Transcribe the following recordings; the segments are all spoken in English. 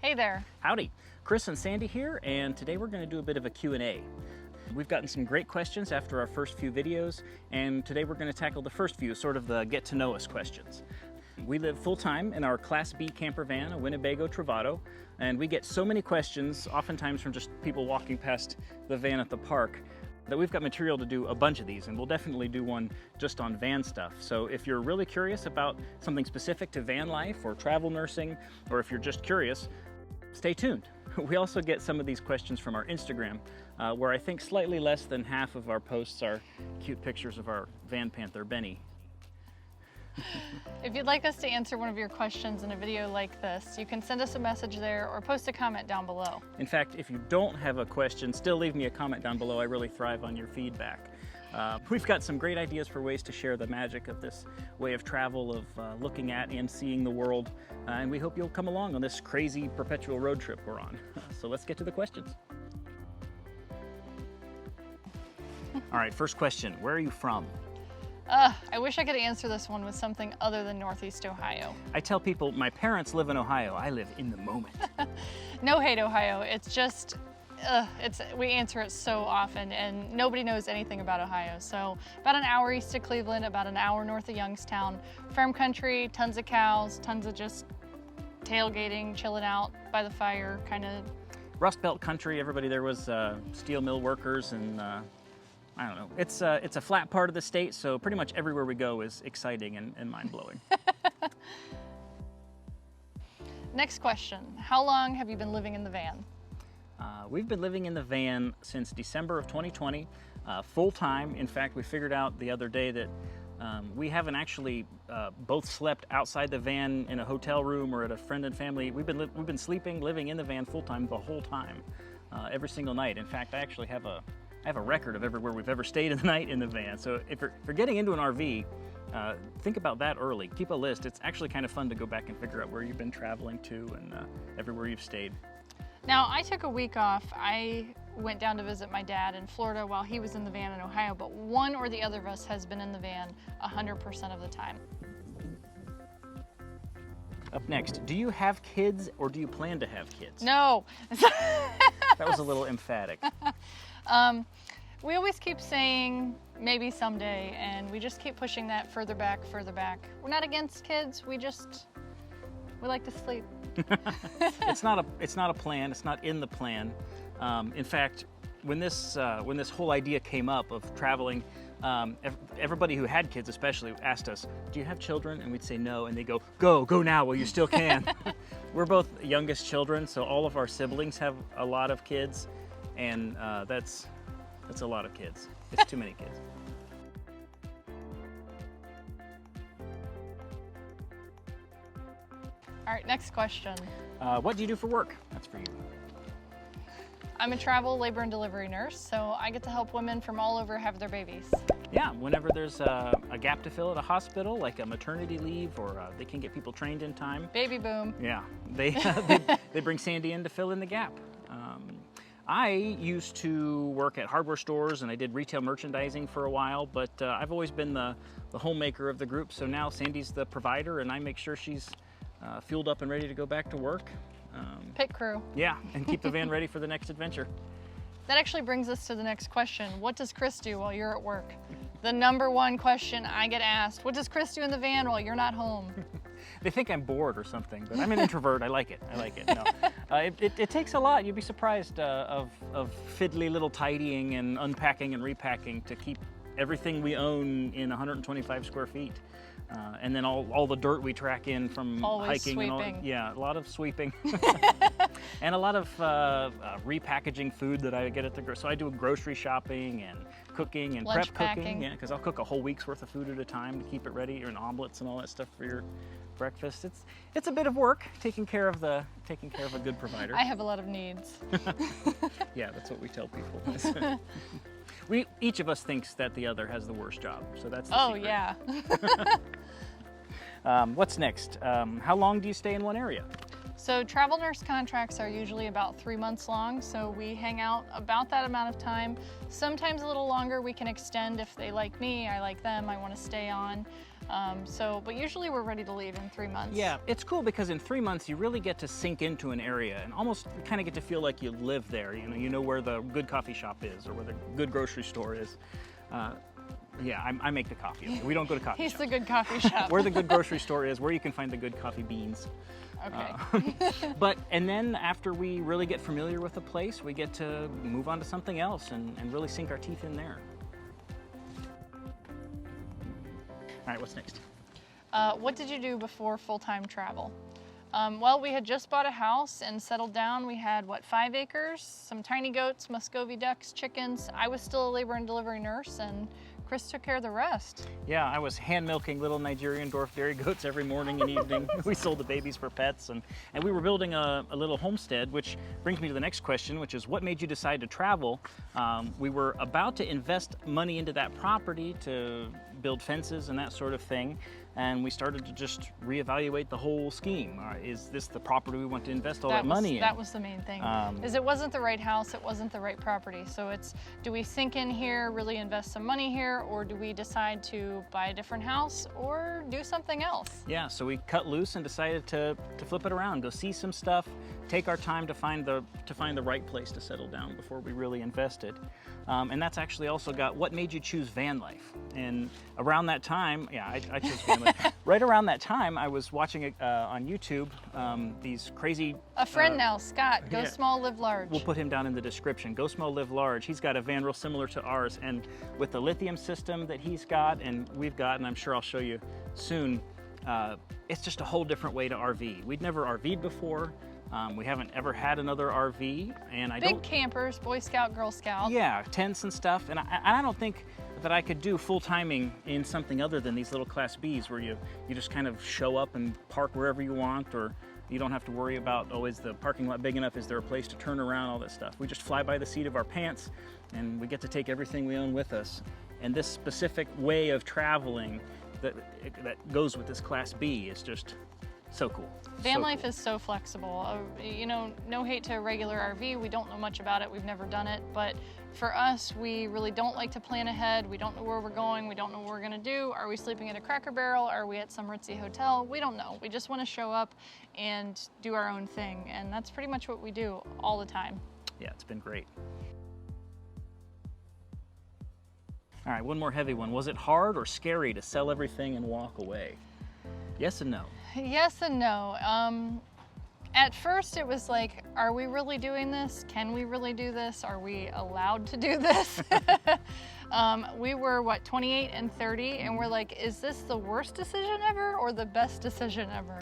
Hey there. Howdy, Chris and Sandy here, and today we're going to do a bit of a Q&A. We've gotten some great questions after our first few videos, and today we're going to tackle the first few, sort of the get to know us questions. We live full-time in our Class B camper van, a Winnebago Travato, and we get so many questions, oftentimes from just people walking past the van at the park, that we've got material to do a bunch of these, and we'll definitely do one just on van stuff. So if you're really curious about something specific to van life or travel nursing, or if you're just curious, stay tuned. We also get some of these questions from our Instagram, where I think slightly less than half of our posts are cute pictures of our van panther, Benny. If you'd like us to answer one of your questions in a video like this, you can send us a message there or post a comment down below. In fact, if you don't have a question, still leave me a comment down below. I really thrive on your feedback. We've got some great ideas for ways to share the magic of this way of travel, of looking at and seeing the world, and we hope you'll come along on this crazy perpetual road trip we're on. So let's get to the questions. All right, first question, where are you from? I wish I could answer this one with something other than Northeast Ohio. I tell people my parents live in Ohio. I live in the moment. No hate, Ohio. It's just, we answer it so often and nobody knows anything about Ohio. So about an hour east of Cleveland, about an hour north of Youngstown. Farm country, tons of cows, tons of just tailgating, chilling out by the fire, kind of. Rust Belt country, everybody there was steel mill workers and I don't know. It's a flat part of the state, so pretty much everywhere we go is exciting and mind-blowing. Next question. How long have you been living in the van? We've been living in the van since December of 2020, full-time. In fact, we figured out the other day that we haven't actually both slept outside the van in a hotel room or at a friend and family. We've been living in the van full-time the whole time, every single night. In fact, I actually have a record of everywhere we've ever stayed in the night in the van. So if you're getting into an RV, think about that early. Keep a list. It's actually kind of fun to go back and figure out where you've been traveling to and everywhere you've stayed. Now, I took a week off. I went down to visit my dad in Florida while he was in the van in Ohio, but one or the other of us has been in the van 100% of the time. Up next, do you have kids or do you plan to have kids? No. That was a little emphatic. We always keep saying maybe someday, and we just keep pushing that further back, further back. We're not against kids, we like to sleep. It's not a plan, it's not in the plan. In fact, when this whole idea came up of traveling, everybody who had kids especially asked us, do you have children? And we'd say no, and they go now while you still can. We're both youngest children, so all of our siblings have a lot of kids, and that's a lot of kids. It's too many kids. All right, next question. What do you do for work? That's for you. I'm a travel labor and delivery nurse, so I get to help women from all over have their babies. Yeah, whenever there's a gap to fill at a hospital, like a maternity leave, or they can get people trained in time. Baby boom. Yeah, they bring Sandy in to fill in the gap. I used to work at hardware stores and I did retail merchandising for a while, but I've always been the homemaker of the group, so now Sandy's the provider and I make sure she's fueled up and ready to go back to work. Pit crew. Yeah, and keep the van ready for the next adventure. That actually brings us to the next question. What does Chris do while you're at work? The number one question I get asked. What does Chris do in the van while you're not home? They think I'm bored or something, but I'm an introvert. I like it. No. It takes a lot. You'd be surprised of fiddly little tidying and unpacking and repacking to keep everything we own in 125 square feet. And then all the dirt we track in from always hiking. Sweeping. Yeah, a lot of sweeping. And a lot of repackaging food that I get at the grocery. So I do grocery shopping and cooking and lunch prep packing. cooking. Yeah, because I'll cook a whole week's worth of food at a time to keep it ready, and omelets and all that stuff for your breakfast. It's a bit of work taking care of a good provider. I have a lot of needs. Yeah, that's what we tell people. Each of us thinks that the other has the worst job, so that's the secret. Yeah. What's next? How long do you stay in one area? So travel nurse contracts are usually about 3 months long, so we hang out about that amount of time. Sometimes a little longer. We can extend if they like me, I like them, I want to stay on. But usually we're ready to leave in 3 months. Yeah, it's cool because in 3 months you really get to sink into an area and almost kind of get to feel like you live there. You know where the good coffee shop is or where the good grocery store is. Yeah, I make the coffee. We don't go to coffee He's shops. the good coffee shop. Where the good grocery store is, where you can find the good coffee beans. Okay. And then after we really get familiar with the place, we get to move on to something else and really sink our teeth in there. All right, what's next? What did you do before full-time travel? Well, we had just bought a house and settled down. We had, 5 acres, some tiny goats, Muscovy ducks, chickens. I was still a labor and delivery nurse, and Chris took care of the rest. Yeah, I was hand milking little Nigerian dwarf dairy goats every morning and evening. We sold the babies for pets, and we were building a little homestead, which brings me to the next question, which is what made you decide to travel? We were about to invest money into that property to build fences and that sort of thing, and we started to just reevaluate the whole scheme. Is this the property we want to invest all that money in? That was the main thing. Is it wasn't the right house, it wasn't the right property. So it's, do we sink in here, really invest some money here, or do we decide to buy a different house or do something else? Yeah, so we cut loose and decided to flip it around, go see some stuff, take our time to find the right place to settle down before we really invested. And that's actually also got what made you choose van life. And around that time, yeah, I chose van life. Right around that time, I was watching on YouTube these crazy... A friend now, Scott, Go Small, Live Large. We'll put him down in the description. Go Small, Live Large. He's got a van real similar to ours, and with the lithium system that he's got and we've got, and I'm sure I'll show you soon, it's just a whole different way to RV. We'd never RV'd before. We haven't ever had another RV, and Big campers, Boy Scout, Girl Scout. Yeah, tents and stuff, and I don't think that I could do full timing in something other than these little Class Bs where you just kind of show up and park wherever you want, or you don't have to worry about, oh, is the parking lot big enough? Is there a place to turn around? All that stuff. We just fly by the seat of our pants, and we get to take everything we own with us. And this specific way of traveling that goes with this Class B is just so cool. Van life is so flexible. No hate to a regular RV. We don't know much about it. We've never done it. But for us, we really don't like to plan ahead. We don't know where we're going. We don't know what we're going to do. Are we sleeping at a Cracker Barrel? Are we at some ritzy hotel? We don't know. We just want to show up and do our own thing. And that's pretty much what we do all the time. Yeah, it's been great. All right, one more heavy one. Was it hard or scary to sell everything and walk away? Yes and no. Yes and no. At first it was like, are we really doing this? Can we really do this? Are we allowed to do this? We were, 28 and 30, and we're like, is this the worst decision ever or the best decision ever?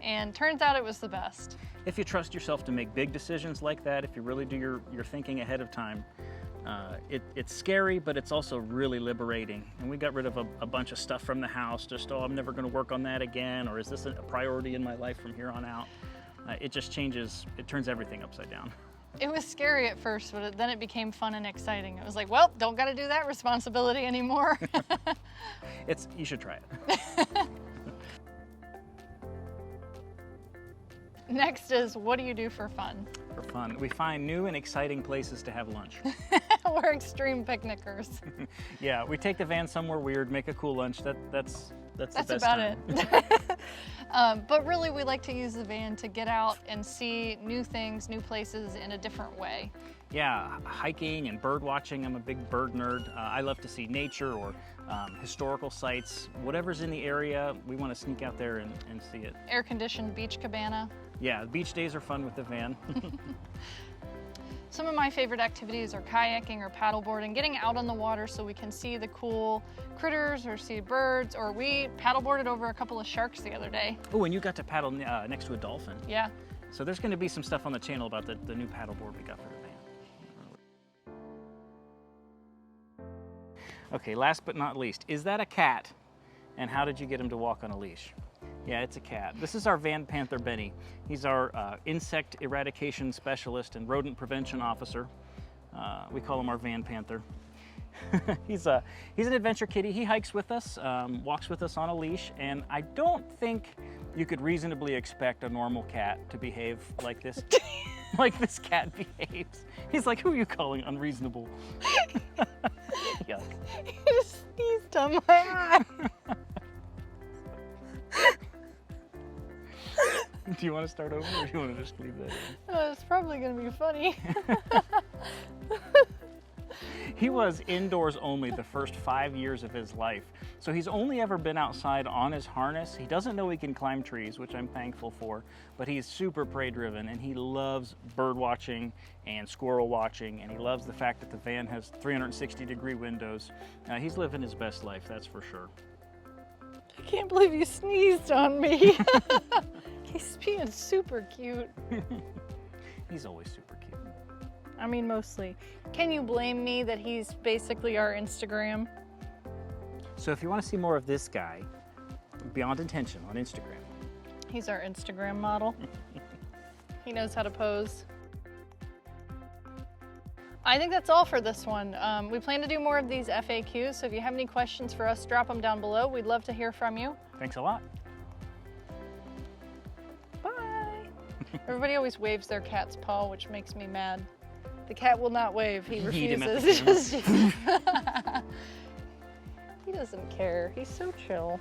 And turns out it was the best. If you trust yourself to make big decisions like that, if you really do your thinking ahead of time, it's scary, but it's also really liberating. And we got rid of a bunch of stuff from the house, just, I'm never going to work on that again, or is this a priority in my life from here on out? It just changes, it turns everything upside down. It was scary at first, but then it became fun and exciting. It was like, well, don't got to do that responsibility anymore. You should try it. Next is, what do you do for fun? For fun, we find new and exciting places to have lunch. We're extreme picnickers. Yeah, we take the van somewhere weird, make a cool lunch. That's the best about time. It. But really, we like to use the van to get out and see new things, new places in a different way. Yeah, hiking and bird watching. I'm a big bird nerd. I love to see nature or historical sites. Whatever's in the area, we want to sneak out there and see it. Air-conditioned beach cabana. Yeah, beach days are fun with the van. Some of my favorite activities are kayaking or paddleboarding, getting out on the water so we can see the cool critters or see birds, or we paddleboarded over a couple of sharks the other day. Oh, and you got to paddle next to a dolphin. Yeah. So there's going to be some stuff on the channel about the new paddleboard we got for the van. Okay, last but not least, is that a cat? And how did you get him to walk on a leash? Yeah, it's a cat. This is our van panther, Benny. He's our insect eradication specialist and rodent prevention officer. We call him our van panther. He's an adventure kitty. He hikes with us, walks with us on a leash, and I don't think you could reasonably expect a normal cat to behave like this, like this cat behaves. He's like, who are you calling unreasonable? Yuck. He's dumb. Do you want to start over, or do you want to just leave that in? It's probably gonna be funny. He was indoors only the first 5 years of his life. So he's only ever been outside on his harness. He doesn't know he can climb trees, which I'm thankful for, but he's super prey driven, and he loves bird watching and squirrel watching, and he loves the fact that the van has 360-degree windows. He's living his best life, that's for sure. I can't believe you sneezed on me. He's being super cute. He's always super cute. I mean, mostly. Can you blame me that he's basically our Instagram? So if you want to see more of this guy, Beyond Intention on Instagram. He's our Instagram model. He knows how to pose. I think that's all for this one. We plan to do more of these FAQs, so if you have any questions for us, drop them down below. We'd love to hear from you. Thanks a lot. Bye. Everybody always waves their cat's paw, which makes me mad. The cat will not wave. He refuses. He doesn't care. He's so chill.